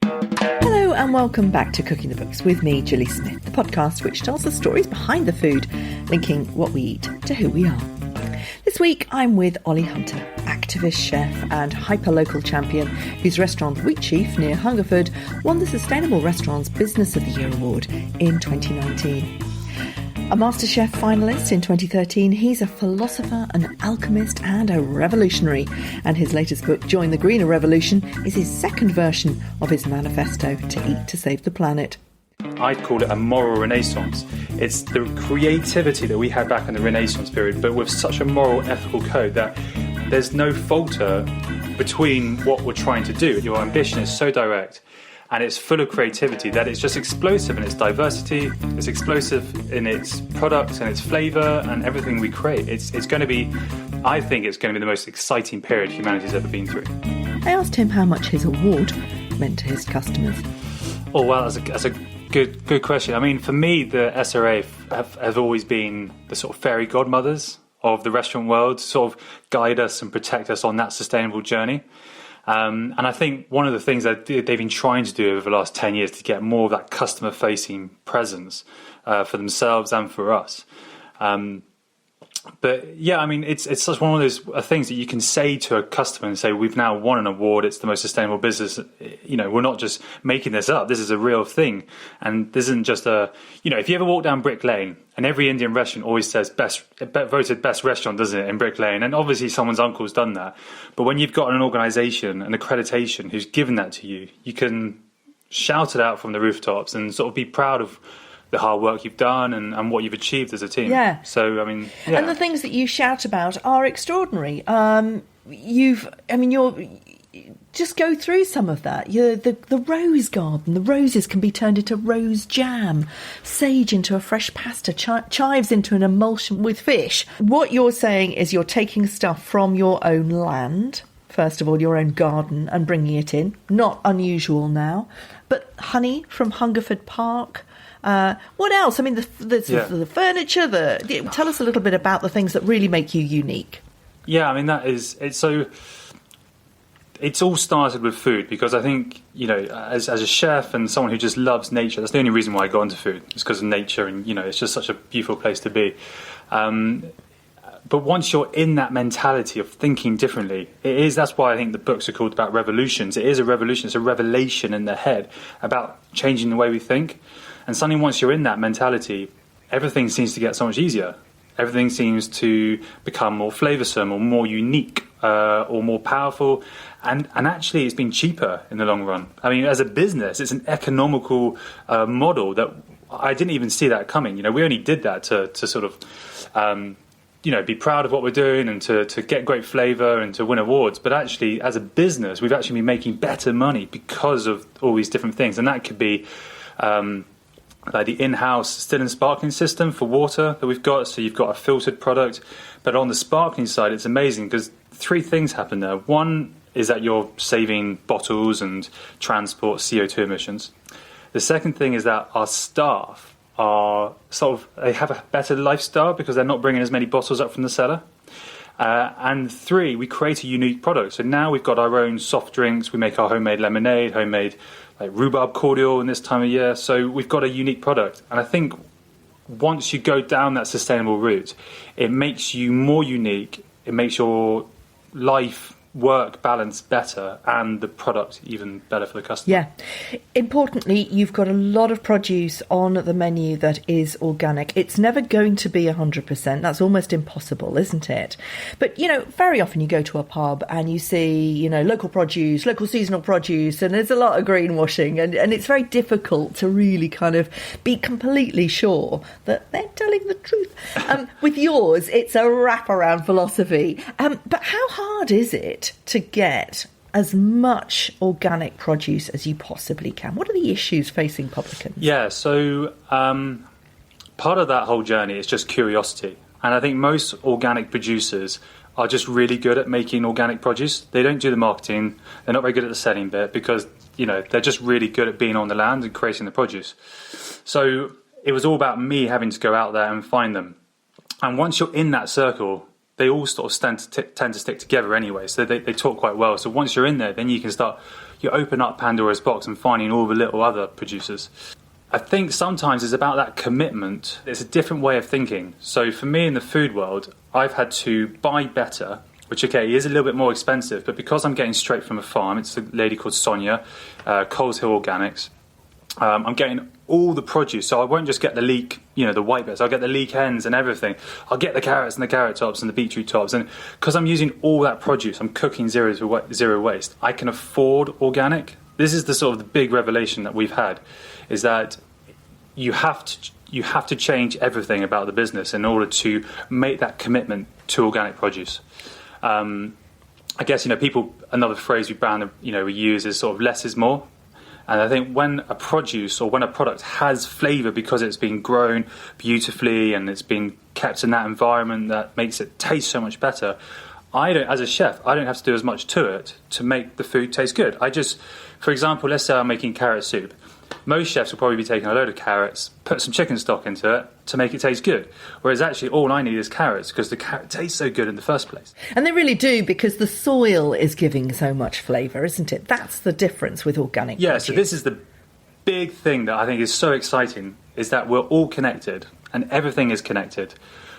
Hello and welcome back to Cooking the Books with me, Gilly Smith, the podcast which tells the stories behind the food, linking what we eat to who we are. This week I'm with Ollie Hunter, activist chef and hyper-local champion whose restaurant Wheatsheaf near Hungerford won the Sustainable Restaurants Business of the Year award in 2019. A Masterchef finalist in 2013, he's a philosopher, an alchemist and a revolutionary. And his latest book, Join the Greener Revolution, is his second version of his manifesto to eat to save the planet. I'd call it a moral renaissance. It's the creativity that we had back in the Renaissance period, but with such a moral, ethical code that there's no falter between what we're trying to do. Your ambition is so direct and it's full of creativity that it's just explosive in its diversity, it's explosive in its products and its flavour and everything we create. It's going to be, I think it's going to be the most exciting period humanity's ever been through. I asked him how much his award meant to his customers. Oh, well, that's a good question. I mean, for me, the SRA have always been the sort of fairy godmothers of the restaurant world, to sort of guide us and protect us on that sustainable journey. And I think one of the things that they've been trying to do over the last 10 years to get more of that customer-facing presence for themselves and for us. But yeah, I mean, it's such one of those things that you can say to a customer and say, we've now won an award. It's the most sustainable business. You know, we're not just making this up. This is a real thing. And this isn't just if you ever walk down Brick Lane, and every Indian restaurant always says voted best restaurant, doesn't it, in Brick Lane? And obviously someone's uncle's done that. But when you've got an organisation, an accreditation who's given that to you, you can shout it out from the rooftops and sort of be proud of the hard work you've done and what you've achieved as a team. Yeah. So, I mean, yeah. And the things that you shout about are extraordinary. Just go through some of that. The rose garden, the roses can be turned into rose jam, sage into a fresh pasta, chives into an emulsion with fish. What you're saying is you're taking stuff from your own land, first of all, your own garden, and bringing it in. Not unusual now. But honey from Hungerford Park. What else? I mean, the furniture. Tell us a little bit about the things that really make you unique. Yeah, I mean, it's all started with food, because I think, as a chef and someone who just loves nature, that's the only reason why I got into food. It's because of nature, and it's just such a beautiful place to be. But once you're in that mentality of thinking differently, that's why I think the books are called about revolutions. It is a revolution. It's a revelation in the head about changing the way we think. And suddenly once you're in that mentality, everything seems to get so much easier. Everything seems to become more flavoursome or more unique or more powerful. And actually it's been cheaper in the long run. I mean, as a business, it's an economical model that I didn't even see that coming. We only did that to sort of, be proud of what we're doing and to get great flavour and to win awards. But actually, as a business, we've actually been making better money because of all these different things. And that could be like the in-house still and sparkling system for water that we've got. So you've got a filtered product. But on the sparkling side, it's amazing because three things happen there. One is that you're saving bottles and transport CO2 emissions. The second thing is that our staff are they have a better lifestyle because they're not bringing as many bottles up from the cellar. And three, we create a unique product. So now we've got our own soft drinks. We make our homemade lemonade, homemade like rhubarb cordial in this time of year. So we've got a unique product. And I think once you go down that sustainable route, it makes you more unique. It makes your life work balance better and the product even better for the customer. Yeah. Importantly, you've got a lot of produce on the menu that is organic. It's never going to be 100%. That's almost impossible, isn't it? But, very often you go to a pub and you see, local produce, local seasonal produce, and there's a lot of greenwashing, and it's very difficult to really kind of be completely sure that they're telling the truth. With yours, it's a wraparound philosophy. But how hard is it to get as much organic produce as you possibly can? What are the issues facing publicans? Yeah, so part of that whole journey is just curiosity. And I think most organic producers are just really good at making organic produce. They don't do the marketing. They're not very good at the selling bit because, they're just really good at being on the land and creating the produce. So it was all about me having to go out there and find them. And once you're in that circle, they all sort of tend to stick together anyway, so they talk quite well. So once you're in there, then you can start you open up Pandora's box and finding all the little other producers. I think sometimes it's about that commitment. It's a different way of thinking. So for me in the food world, I've had to buy better, which, okay, is a little bit more expensive, but because I'm getting straight from a farm, it's a lady called Sonia, Coles Hill Organics, I'm getting all the produce, so I won't just get the leek, the white bits. I'll get the leek ends and everything. I'll get the carrots and the carrot tops and the beetroot tops. And because I'm using all that produce, I'm cooking zero waste. I can afford organic. This is the sort of the big revelation that we've had, is that you have to change everything about the business in order to make that commitment to organic produce. I guess another phrase we use is sort of less is more. And I think when a produce or when a product has flavour because it's been grown beautifully and it's been kept in that environment that makes it taste so much better, as a chef, I don't have to do as much to it to make the food taste good. For example, let's say I'm making carrot soup. Most chefs will probably be taking a load of carrots, put some chicken stock into it to make it taste good. Whereas actually all I need is carrots because the carrot tastes so good in the first place. And they really do, because the soil is giving so much flavour, isn't it? That's the difference with organic produce. So this is the big thing that I think is so exciting, is that we're all connected and everything is connected.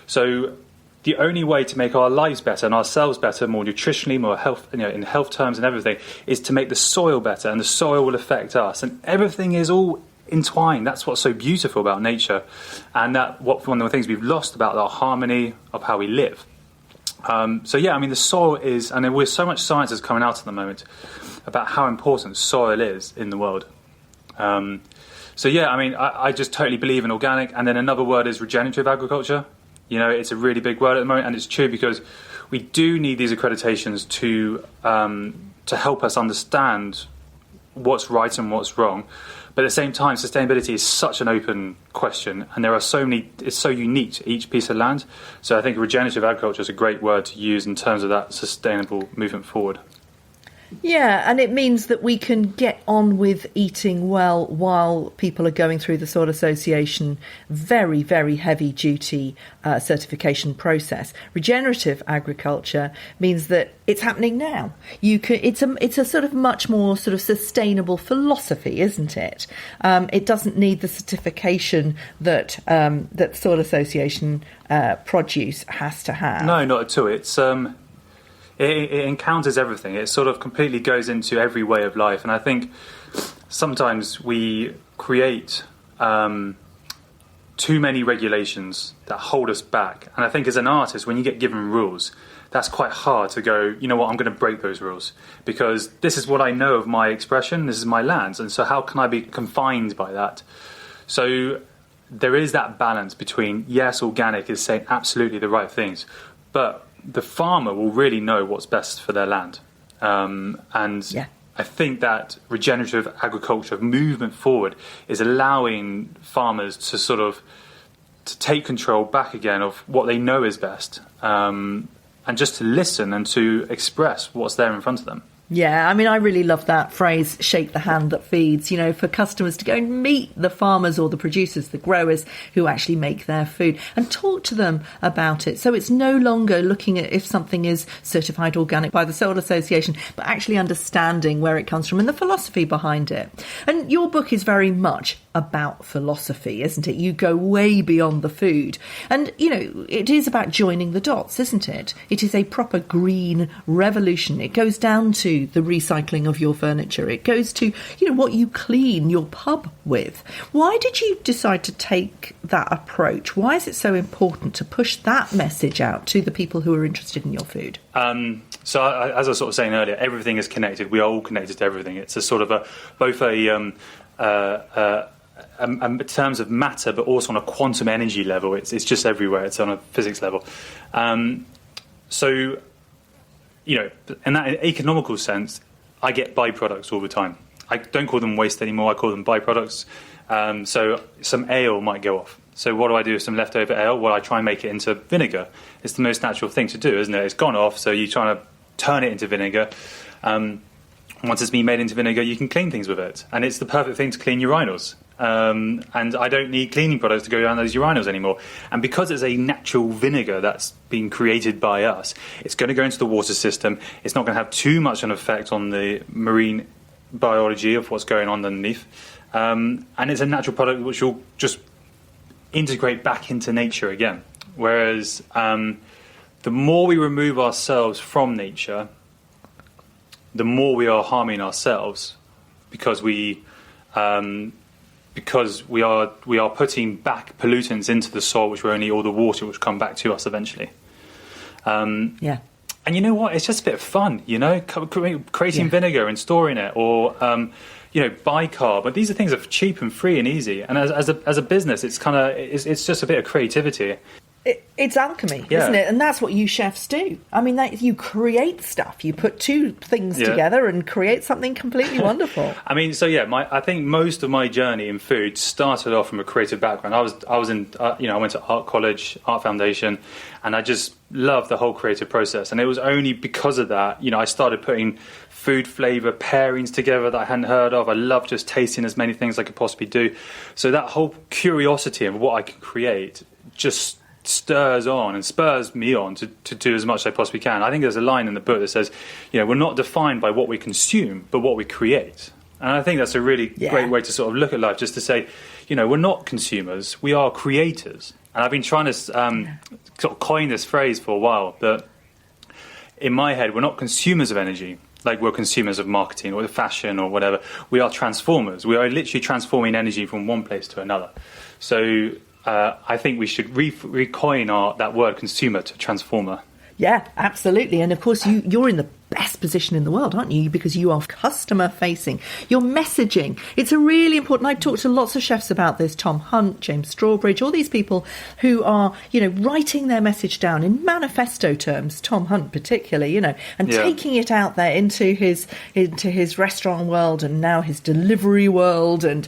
So the only way to make our lives better and ourselves better, more nutritionally, more health, in health terms and everything, is to make the soil better, and the soil will affect us. And everything is all entwined. That's what's so beautiful about nature, and one of the things we've lost about our harmony of how we live. The soil is, and there's so much science is coming out at the moment about how important soil is in the world. I just totally believe in organic. And then another word is regenerative agriculture. It's a really big word at the moment, and it's true because we do need these accreditations to help us understand what's right and what's wrong. But at the same time, sustainability is such an open question, and there are so many. It's so unique to each piece of land. So I think regenerative agriculture is a great word to use in terms of that sustainable movement forward. Yeah, and it means that we can get on with eating well while people are going through the Soil Association very, very heavy-duty certification process. Regenerative agriculture means that it's happening now. It's a sort of much more sort of sustainable philosophy, isn't it? It doesn't need the certification that Soil Association produce has to have. No, not at all. It's It encounters everything. It sort of completely goes into every way of life. And I think sometimes we create too many regulations that hold us back. And I think as an artist, when you get given rules, that's quite hard to go, I'm going to break those rules. Because this is what I know of my expression, this is my lands. And so how can I be confined by that? So there is that balance between, yes, organic is saying absolutely the right things, but the farmer will really know what's best for their land. I think that regenerative agriculture movement forward is allowing farmers to take control back again of what they know is best, and just to listen and to express what's there in front of them. Yeah, I really love that phrase, shake the hand that feeds, for customers to go and meet the farmers or the producers, the growers who actually make their food, and talk to them about it. So it's no longer looking at if something is certified organic by the Soil Association, but actually understanding where it comes from and the philosophy behind it. And your book is very much about philosophy, isn't it? You go way beyond the food. And, it is about joining the dots, isn't it? It is a proper green revolution. It goes down to the recycling of your furniture. It goes to, what you clean your pub with. Why did you decide to take that approach? Why is it so important to push that message out to the people who are interested in your food? As I was sort of saying earlier, everything is connected. We are all connected to everything. It's a sort of in terms of matter, but also on a quantum energy level. It's just everywhere. It's on a physics level. In that economical sense, I get byproducts all the time. I don't call them waste anymore. I call them byproducts. So some ale might go off. So what do I do with some leftover ale? Well, I try and make it into vinegar. It's the most natural thing to do, isn't it? It's gone off, so you're trying to turn it into vinegar. Once it's been made into vinegar, you can clean things with it. And it's the perfect thing to clean urinals. And I don't need cleaning products to go around those urinals anymore. And because it's a natural vinegar that's been created by us, it's going to go into the water system. It's not going to have too much an effect on the marine biology of what's going on underneath, and it's a natural product which will just integrate back into nature again. Whereas the more we remove ourselves from nature, the more we are harming ourselves, because we are putting back pollutants into the soil, which will only all the water which come back to us eventually. Yeah. And you know what? It's just a bit of fun, creating vinegar and storing it, or bicarb. But these are things that are cheap and free and easy. And as a business, it's just a bit of creativity. It's alchemy, isn't it? And that's what you chefs do. I mean, you create stuff. You put two things together and create something completely wonderful. I mean, I think most of my journey in food started off from a creative background. I went to art college, art foundation, and I just loved the whole creative process. And it was only because of that, I started putting food flavor pairings together that I hadn't heard of. I love just tasting as many things as I could possibly do. So that whole curiosity of what I can create just stirs on and spurs me on to do as much as I possibly can. I think there's a line in the book that says, we're not defined by what we consume, but what we create. And I think that's a really great way to sort of look at life, just to say, we're not consumers, we are creators. And I've been trying to sort of coin this phrase for a while, that in my head, we're not consumers of energy, like we're consumers of marketing or fashion or whatever. We are transformers. We are literally transforming energy from one place to another. So I think we should recoin that word consumer to transformer. Yeah, absolutely. And of course, you're in the best position in the world, aren't you? Because you are customer facing. Your messaging, it's a really important. I talked to lots of chefs about this. Tom Hunt, James Strawbridge, all these people who are, writing their message down in manifesto terms. Tom Hunt particularly, and taking it out there into his restaurant world and now his delivery world, and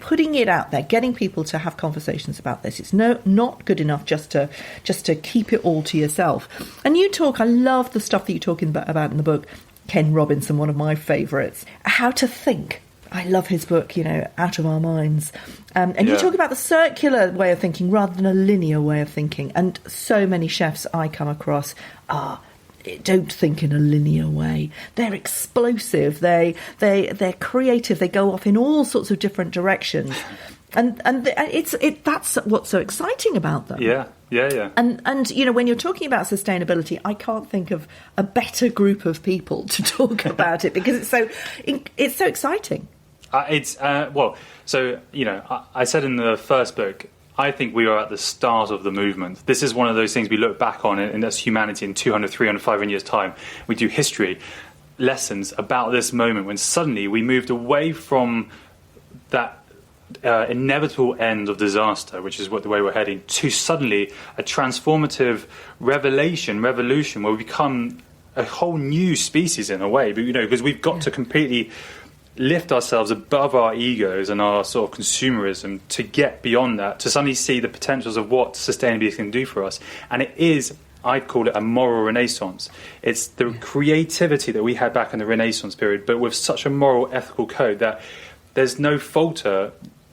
putting it out there, getting people to have conversations about this. It's not good enough just to keep it all to yourself. And you talk. I love the stuff that you're talking about in the book. Ken Robinson, one of my favourites. How to Think. I love his book, Out of Our Minds. And you talk about the circular way of thinking rather than a linear way of thinking. And so many chefs I come across don't think in a linear way. They're explosive. They're creative. They go off in all sorts of different directions. And that's what's so exciting about them. Yeah. And when you're talking about sustainability, I can't think of a better group of people to talk about it, because it's so exciting. I said in the first book, I think we are at the start of the movement. This is one of those things we look back on, and as humanity in 200, 300, 500 years' time, we do history lessons about this moment when suddenly we moved away from that inevitable end of disaster, which is the way we're heading, to suddenly a transformative revolution where we become a whole new species in a way, but because we've got to completely lift ourselves above our egos and our sort of consumerism to get beyond that, to suddenly see the potentials of what sustainability can do for us. And it is, I'd call it a moral renaissance. It's the creativity that we had back in the Renaissance period, but with such a moral, ethical code that there's no falter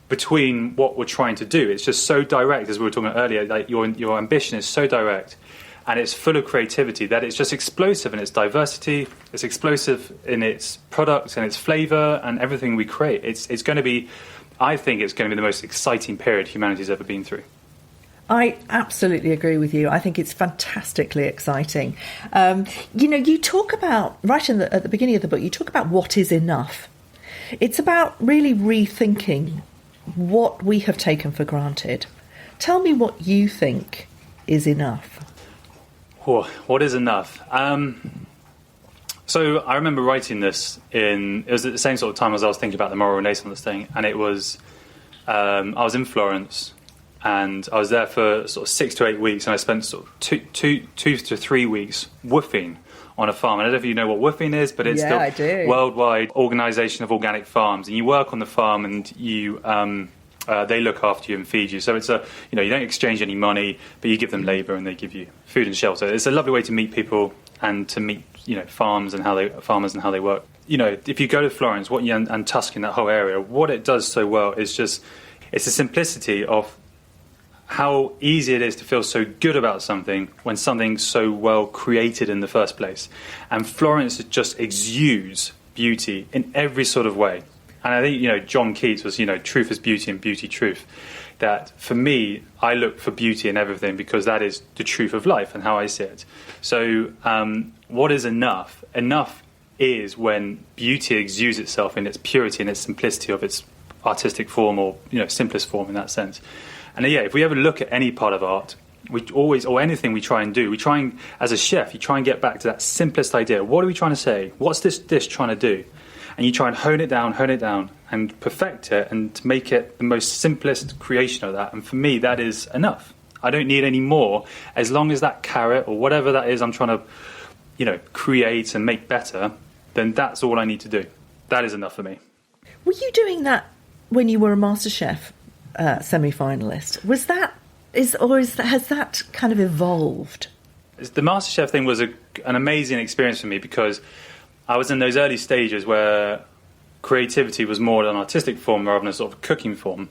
between what we're trying to do. It's just so direct, as we were talking about earlier, like your ambition is so direct and it's full of creativity that it's just explosive in its diversity, it's explosive in its products and its flavour and everything we create. It's going to be, I think it's going to be the most exciting period humanity's ever been through. I absolutely agree with you. I think it's fantastically exciting. You talk about, right at the beginning of the book, you talk about what is enough. It's about really rethinking what we have taken for granted. Tell me what you think is enough. What is enough? So I remember writing this it was at the same sort of time as I was thinking about the moral renaissance thing, and it was, I was in Florence, and I was there for sort of 6 to 8 weeks, and I spent sort of two to 3 weeks woofing on a farm. I don't know if you know what woofing is, but it's the worldwide organisation of organic farms, and you work on the farm, and you they look after you and feed you. So it's you don't exchange any money, but you give them labour and they give you food and shelter. It's a lovely way to meet people and to meet farmers and how they work. If you go to Florence, and Tuscany, that whole area, what it does so well is just it's the simplicity of how easy it is to feel so good about something when something's so well created in the first place. And Florence just exudes beauty in every sort of way. And I think, John Keats was, truth is beauty and beauty truth. That for me, I look for beauty in everything because that is the truth of life and how I see it. So what is enough? Enough is when beauty exudes itself in its purity and its simplicity of its artistic form, or simplest form in that sense. And if we ever look at any part of art, we always, or anything we try and do, as a chef, you try and get back to that simplest idea. What are we trying to say? What's this dish trying to do? And you try and hone it down and perfect it and make it the most simplest creation of that. And for me, that is enough. I don't need any more. As long as that carrot or whatever that is I'm trying to, create and make better, then that's all I need to do. That is enough for me. Were you doing that when you were a Masterchef semi-finalist? Has that kind of evolved? The Masterchef thing was an amazing experience for me because I was in those early stages where creativity was more an artistic form rather than a sort of cooking form.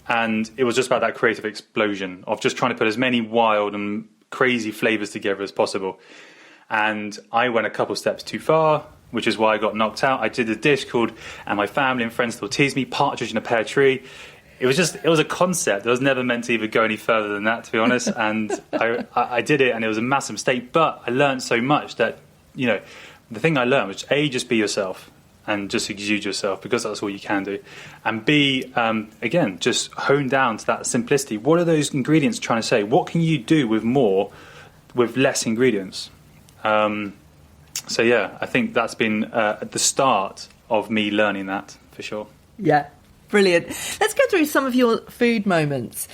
And it was just about that creative explosion of just trying to put as many wild and crazy flavours together as possible. And I went a couple steps too far, which is why I got knocked out. I did a dish called, and my family and friends still tease me, partridge in a pear tree. It was a concept. It was never meant to even go any further than that, to be honest. And I did it, and it was a massive mistake. But I learned so much that, the thing I learned was, A, just be yourself and just exude yourself because that's all you can do. And B, again, just hone down to that simplicity. What are those ingredients trying to say? What can you do with less ingredients? I think that's been at the start of me learning that, for sure. Yeah, brilliant. Let's go through some of your food moments.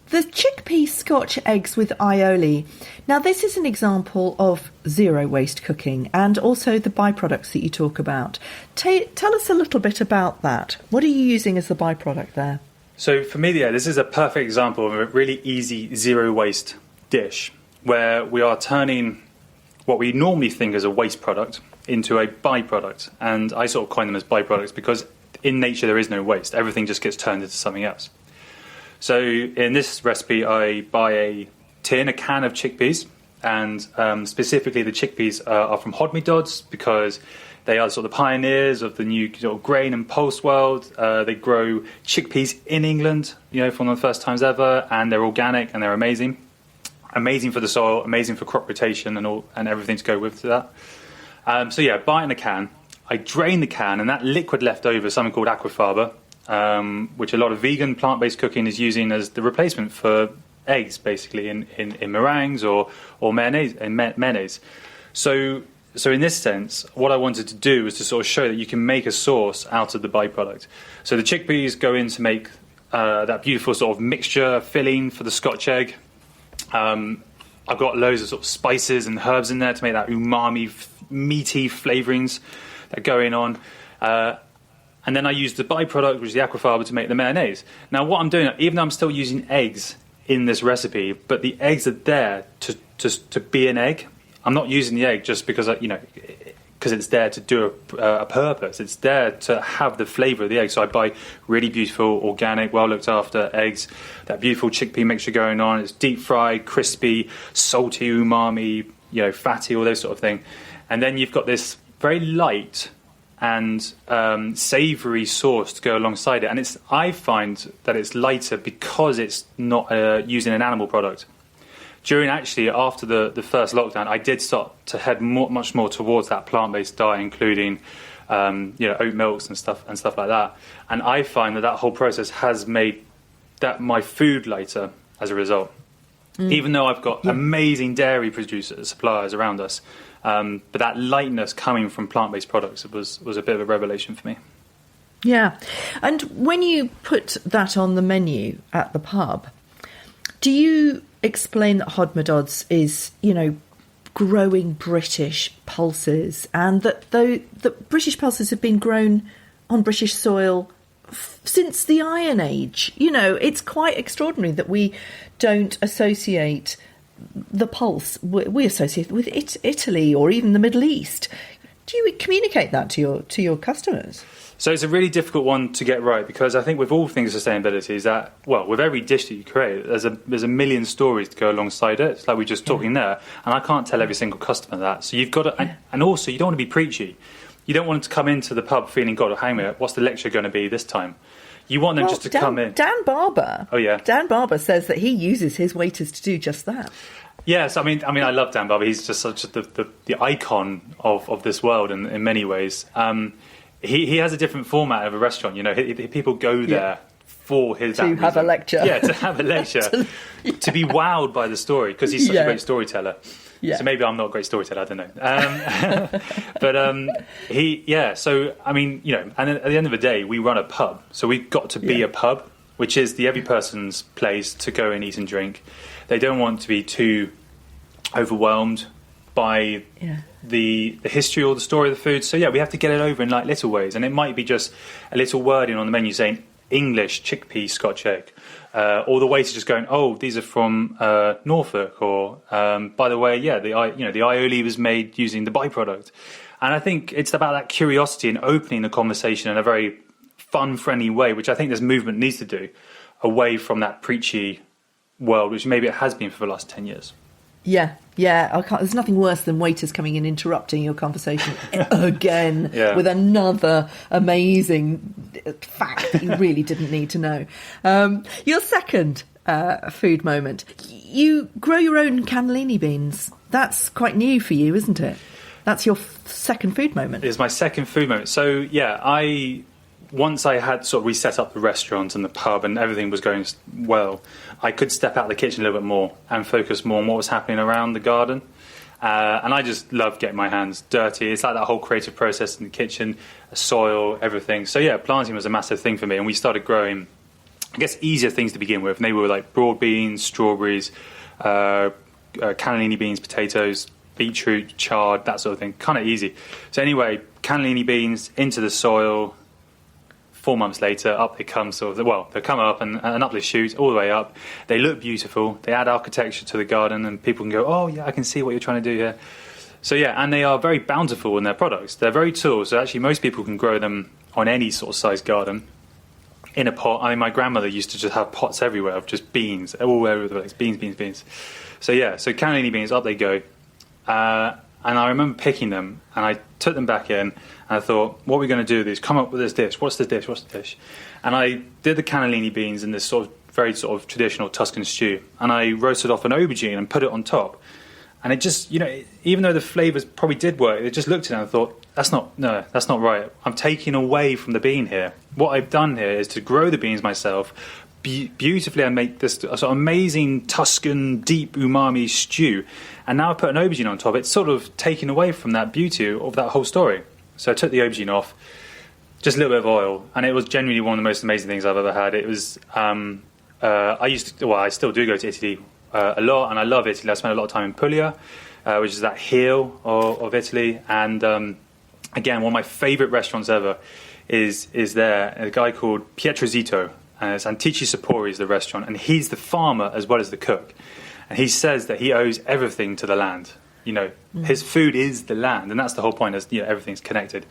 The chickpea Scotch eggs with aioli. Now, this is an example of zero waste cooking and also the byproducts that you talk about. Tell us a little bit about that. What are you using as the byproduct there? So for me, this is a perfect example of a really easy zero waste dish where we are turning what we normally think as a waste product into a byproduct. And I sort of coin them as byproducts because in nature there is no waste. Everything just gets turned into something else. So in this recipe, I buy a can of chickpeas, and specifically the chickpeas are from Hodmedod's because they are sort of the pioneers of the new sort of grain and pulse world. They grow chickpeas in England, from the first times ever, and they're organic and they're amazing. Amazing for the soil, amazing for crop rotation and everything to go with that. Buy it in a can. I drain the can, and that liquid left over is something called Aquafaba, which a lot of vegan plant-based cooking is using as the replacement for eggs, basically in meringues or mayonnaise. So in this sense, what I wanted to do was to sort of show that you can make a sauce out of the byproduct. So the chickpeas go in to make that beautiful sort of mixture filling for the Scotch egg. I've got loads of sort of spices and herbs in there to make that umami, meaty flavourings that are going on. And then I use the byproduct, which is the aquafaba, to make the mayonnaise. Now, what I'm doing, even though I'm still using eggs in this recipe, but the eggs are there to be an egg. I'm not using the egg just because because it's there to do a purpose. It's there to have the flavour of the egg. So I buy really beautiful, organic, well looked after eggs. That beautiful chickpea mixture going on. It's deep fried, crispy, salty, umami, fatty, all those sort of thing. And then you've got this very light and savoury sauce to go alongside it. And I find that it's lighter because it's not using an animal product. After the first lockdown, I did start to head much more towards that plant-based diet, including oat milks and stuff like that. And I find that whole process has made my food lighter as a result. Even though I've got amazing dairy suppliers around us, but that lightness coming from plant-based products was a bit of a revelation for me. Yeah, and when you put that on the menu at the pub, do you explain that Hodmedod's is, growing British pulses, and that the British pulses have been grown on British soil since the Iron Age? It's quite extraordinary that we don't associate the pulse. We associate it with Italy or even the Middle East. Do you communicate that to your customers? So it's a really difficult one to get right, because I think with all things sustainability is that, well, with every dish that you create, there's a million stories to go alongside it. It's like we're just talking there, and I can't tell every single customer that. So you've got to, and also you don't want to be preachy. You don't want them to come into the pub feeling, God, hang on, what's the lecture going to be this time? You want them just to come in. Dan Barber. Oh yeah. Dan Barber says that he uses his waiters to do just that. Yes, I mean, I love Dan Barber. He's just such the icon of this world in many ways. He has a different format of a restaurant. You know, people go there for his to have a lecture. Yeah, to have a lecture, to be wowed by the story, because he's such a great storyteller. Yeah. So maybe I'm not a great storyteller. I don't know. But So I mean, you know, and at the end of the day, we run a pub, so we've got to be a pub, which is the every person's place to go and eat and drink. They don't want to be too overwhelmed by the history or the story of the food. So we have to get it over in like little ways, and it might be just a little wording on the menu saying English chickpea Scotch egg, or the waiter just going, oh, these are from Norfolk, or by the way, the aioli was made using the byproduct. And I think it's about that curiosity and opening the conversation in a very fun, friendly way, which I think this movement needs to do, away from that preachy world, which maybe it has been for the last 10 years. Yeah. There's nothing worse than waiters coming in interrupting your conversation again with another amazing fact that you really didn't need to know. Your second food moment. You grow your own cannellini beans. That's quite new for you, isn't it? That's your second food moment. It's my second food moment. So, once I had we set up the restaurant and the pub and everything was going well, I could step out of the kitchen a little bit more and focus more on what was happening around the garden. And I just love getting my hands dirty. It's like that whole creative process in the kitchen, soil, everything. So, planting was a massive thing for me. And we started growing, I guess, easier things to begin with. And they were like broad beans, strawberries, cannellini beans, potatoes, beetroot, chard, that sort of thing. Kind of easy. So anyway, cannellini beans into the soil. 4 months later, up they come. They come up and up they shoot all the way up. They look beautiful. They add architecture to the garden, and people can go, oh yeah, I can see what you're trying to do here. So and they are very bountiful in their products. They're very tall. So actually, most people can grow them on any sort of size garden in a pot. I mean, my grandmother used to just have pots everywhere of just beans all over the place. Beans. So cannellini beans, up they go. And I remember picking them, and I took them back in, and I thought, what are we going to do with these? Come up with this dish. What's the dish? And I did the cannellini beans in this very traditional Tuscan stew, and I roasted off an aubergine and put it on top. And it just, even though the flavours probably did work, it just looked at it and I thought, that's not right. I'm taking away from the bean here. What I've done here is to grow the beans myself, beautifully, and make this sort of amazing Tuscan deep umami stew, and now I put an aubergine on top. It's sort of taken away from that beauty of that whole story. So I took the aubergine off, just a little bit of oil, and it was genuinely one of the most amazing things I've ever had. It was I still do go to Italy a lot, and I love Italy. I spent a lot of time in Puglia, which is that heel of Italy, and again, one of my favourite restaurants ever is there. A guy called Pietrozito. It's Antici Sapori is the restaurant, and he's the farmer as well as the cook. And he says that he owes everything to the land. His food is the land, and that's the whole point. Is everything's connected.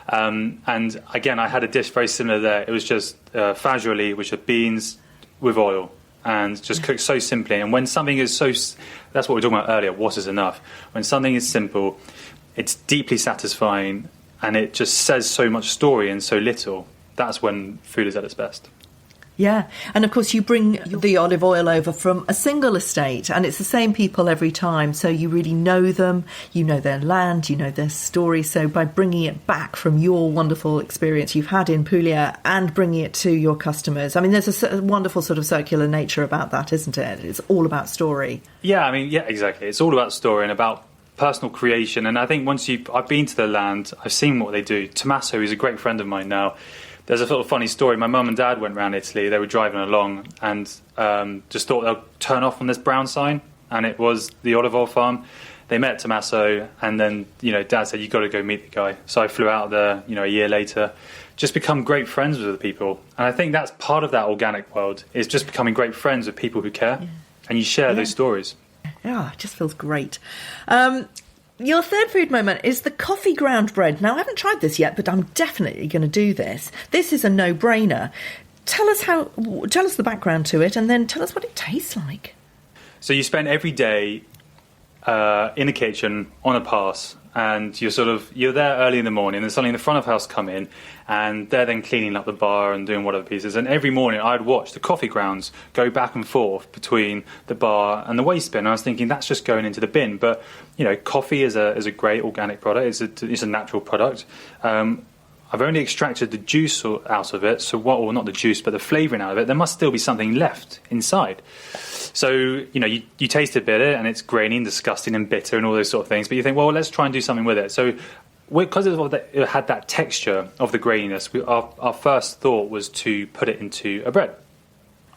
And again, I had a dish very similar there. It was just fagioli, which are beans with oil, and just cooked so simply. And when something is that's what we were talking about earlier. What is enough? When something is simple, it's deeply satisfying, and it just says so much story in so little. That's when food is at its best. Yeah, and of course you bring the olive oil over from a single estate, and it's the same people every time, so you really know them, you know their land, you know their story. So by bringing it back from your wonderful experience you've had in Puglia and bringing it to your customers, I mean, there's a wonderful sort of circular nature about that, isn't it? It's all about story. Yeah, exactly. It's all about story and about personal creation. And I think I've been to the land, I've seen what they do. Tommaso is a great friend of mine now. There's a sort of funny story. My mum and dad went around Italy. They were driving along and just thought they'll turn off on this brown sign, and it was the olive oil farm. They met Tommaso, and then Dad said, "You've got to go meet the guy." So I flew out there, a year later, just become great friends with the people. And I think that's part of that organic world, is just becoming great friends with people who care, and you share those stories. Yeah, it just feels great. Your third food moment is the coffee ground bread. Now, I haven't tried this yet, but I'm definitely going to do this. This is a no-brainer. Tell us the background to it, and then tell us what it tastes like. So you spend every day in the kitchen on a pass, and you're there early in the morning, and suddenly the front of house come in, and they're then cleaning up the bar and doing whatever pieces. And every morning I'd watch the coffee grounds go back and forth between the bar and the waste bin. And I was thinking that's just going into the bin, but coffee is a great organic product. It's a natural product. I've only extracted the juice out of it, not the juice, but the flavouring out of it. There must still be something left inside. So, you taste a bit of it, and it's grainy and disgusting and bitter and all those sort of things. But you think, well, let's try and do something with it. So, because it had that texture of the graininess, our first thought was to put it into a bread.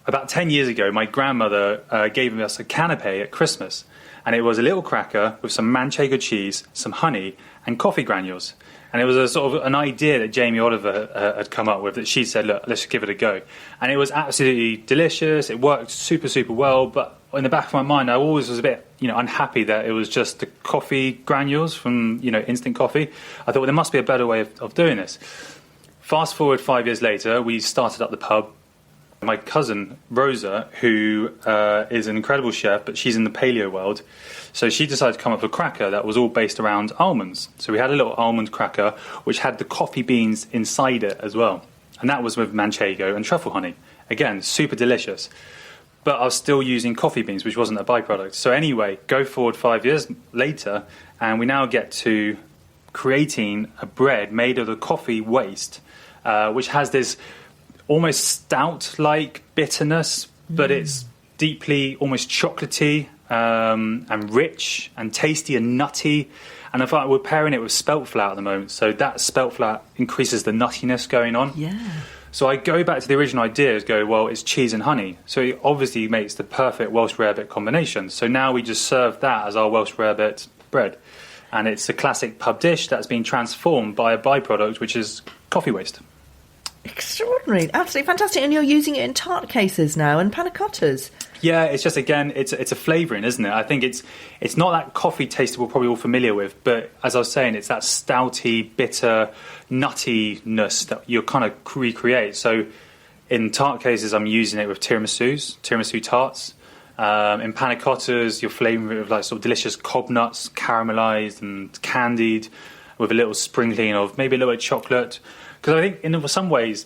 About 10 years ago, my grandmother gave us a canapé at Christmas. And it was a little cracker with some manchego cheese, some honey, and coffee granules. And it was a sort of an idea that Jamie Oliver had come up with, that she said, look, let's give it a go. And it was absolutely delicious. It worked super, super well. But in the back of my mind, I always was a bit, unhappy that it was just the coffee granules from, instant coffee. I thought, well, there must be a better way of doing this. Fast forward 5 years later, we started up the pub. My cousin, Rosa, who is an incredible chef, but she's in the paleo world, so she decided to come up with a cracker that was all based around almonds. So we had a little almond cracker, which had the coffee beans inside it as well. And that was with manchego and truffle honey. Again, super delicious. But I was still using coffee beans, which wasn't a byproduct. So anyway, go forward 5 years later, and we now get to creating a bread made of the coffee waste, which has this almost stout-like bitterness, but it's deeply almost chocolatey and rich and tasty and nutty. And in fact, we're pairing it with spelt flour at the moment, so that spelt flour increases the nuttiness going on. Yeah. So I go back to the original idea, well, it's cheese and honey. So it obviously makes the perfect Welsh rarebit combination. So now we just serve that as our Welsh rarebit bread. And it's a classic pub dish that's been transformed by a byproduct, which is coffee waste. Extraordinary. Absolutely fantastic. And you're using it in tart cases now and panna cottas. Yeah, it's just, again, it's a flavouring, isn't it? I think it's not that coffee taste that we're probably all familiar with, but as I was saying, it's that stouty, bitter, nuttiness that you kind of recreate. So in tart cases, I'm using it with tiramisu tarts. In panna cottas, you're flavouring it with like sort of delicious cob nuts, caramelised and candied, with a little sprinkling of maybe a little bit of chocolate. Because I think in some ways,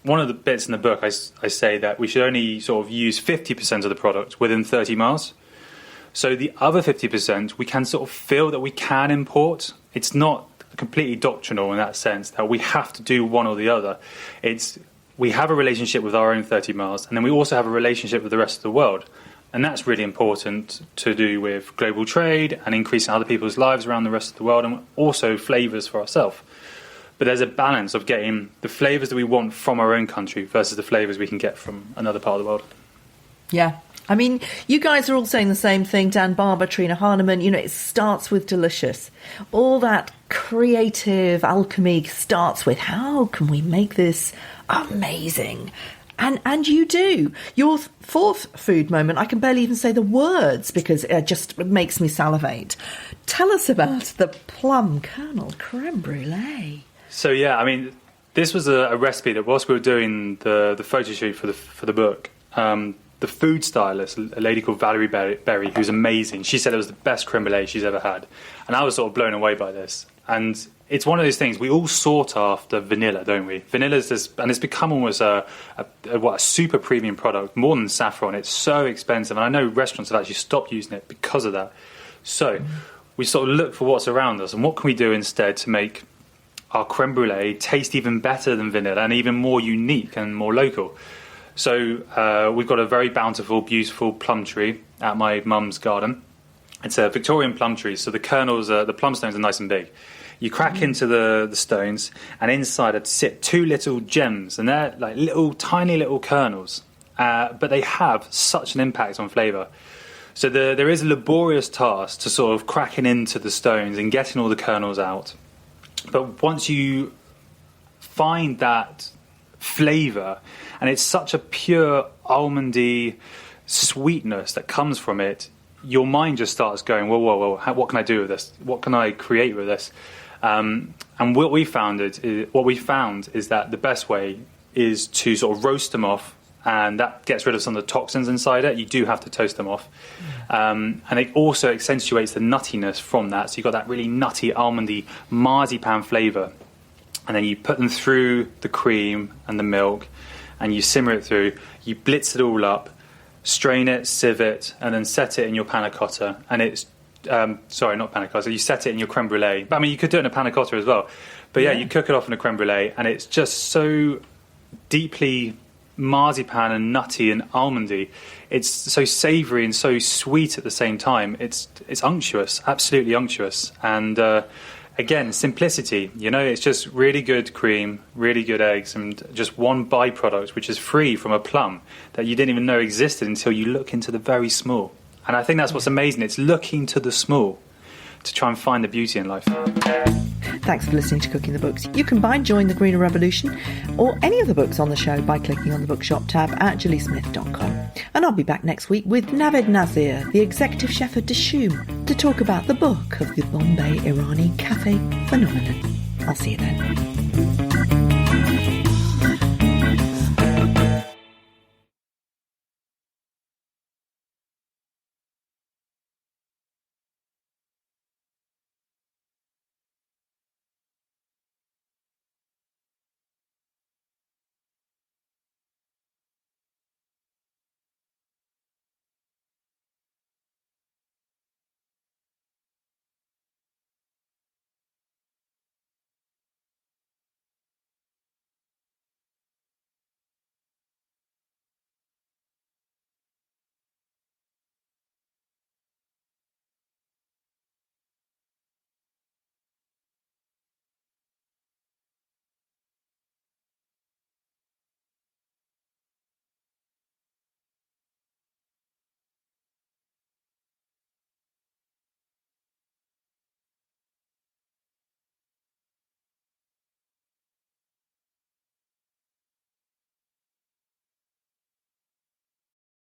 one of the bits in the book, I say that we should only sort of use 50% of the product within 30 miles. So the other 50%, we can sort of feel that we can import. It's not completely doctrinal in that sense that we have to do one or the other. We have a relationship with our own 30 miles, and then we also have a relationship with the rest of the world. And that's really important to do with global trade and increasing other people's lives around the rest of the world, and also flavours for ourselves. But there's a balance of getting the flavours that we want from our own country versus the flavours we can get from another part of the world. Yeah. I mean, you guys are all saying the same thing. Dan Barber, Trina Harneman, it starts with delicious. All that creative alchemy starts with how can we make this amazing? And you do. Your fourth food moment, I can barely even say the words because it just makes me salivate. Tell us about the Plum Kernel Creme Brulee. So, yeah, I mean, this was a recipe that whilst we were doing the photo shoot for the book, the food stylist, a lady called Valerie Berry, who's amazing, she said it was the best creme brulee she's ever had. And I was sort of blown away by this. And it's one of those things, we all sought after vanilla, don't we? Vanilla's this, and it's become almost a super premium product, more than saffron. It's so expensive, and I know restaurants have actually stopped using it because of that. So we sort of look for what's around us, and what can we do instead to make our creme brulee taste even better than vanilla and even more unique and more local. So we've got a very bountiful, beautiful plum tree at my mum's garden. It's a Victorian plum tree, so the kernels, the plum stones are nice and big. You crack into the stones, and inside sit two little gems, and they're like tiny little kernels, but they have such an impact on flavour. So there is a laborious task to sort of cracking into the stones and getting all the kernels out. But once you find that flavour, and it's such a pure almondy sweetness that comes from it, your mind just starts going, whoa, what can I do with this? What can I create with this? And what we found is that the best way is to sort of roast them off, and that gets rid of some of the toxins inside it. You do have to toast them off. And it also accentuates the nuttiness from that. So you've got that really nutty, almondy, marzipan flavour. And then you put them through the cream and the milk, and you simmer it through. You blitz it all up, strain it, sieve it, and then set it in your panna cotta. And it's, sorry, not panna cotta, you set it in your creme brulee. But I mean, you could do it in a panna cotta as well. But yeah, you cook it off in a creme brulee, and it's just so deeply marzipan and nutty and almondy. It's so savoury and so sweet at the same time. It's unctuous, absolutely unctuous. And again, simplicity, it's just really good cream, really good eggs, and just one byproduct which is free from a plum that you didn't even know existed until you look into the very small. And I think that's what's amazing. It's looking to the small to try and find the beauty in life. Thanks for listening to Cooking the Books. You can buy Join the Greener Revolution or any of the books on the show by clicking on the bookshop tab at gillysmith.com. And I'll be back next week with Navid Nazir, the executive chef at Dishoom, to talk about the book of the Bombay Irani cafe phenomenon. I'll see you then.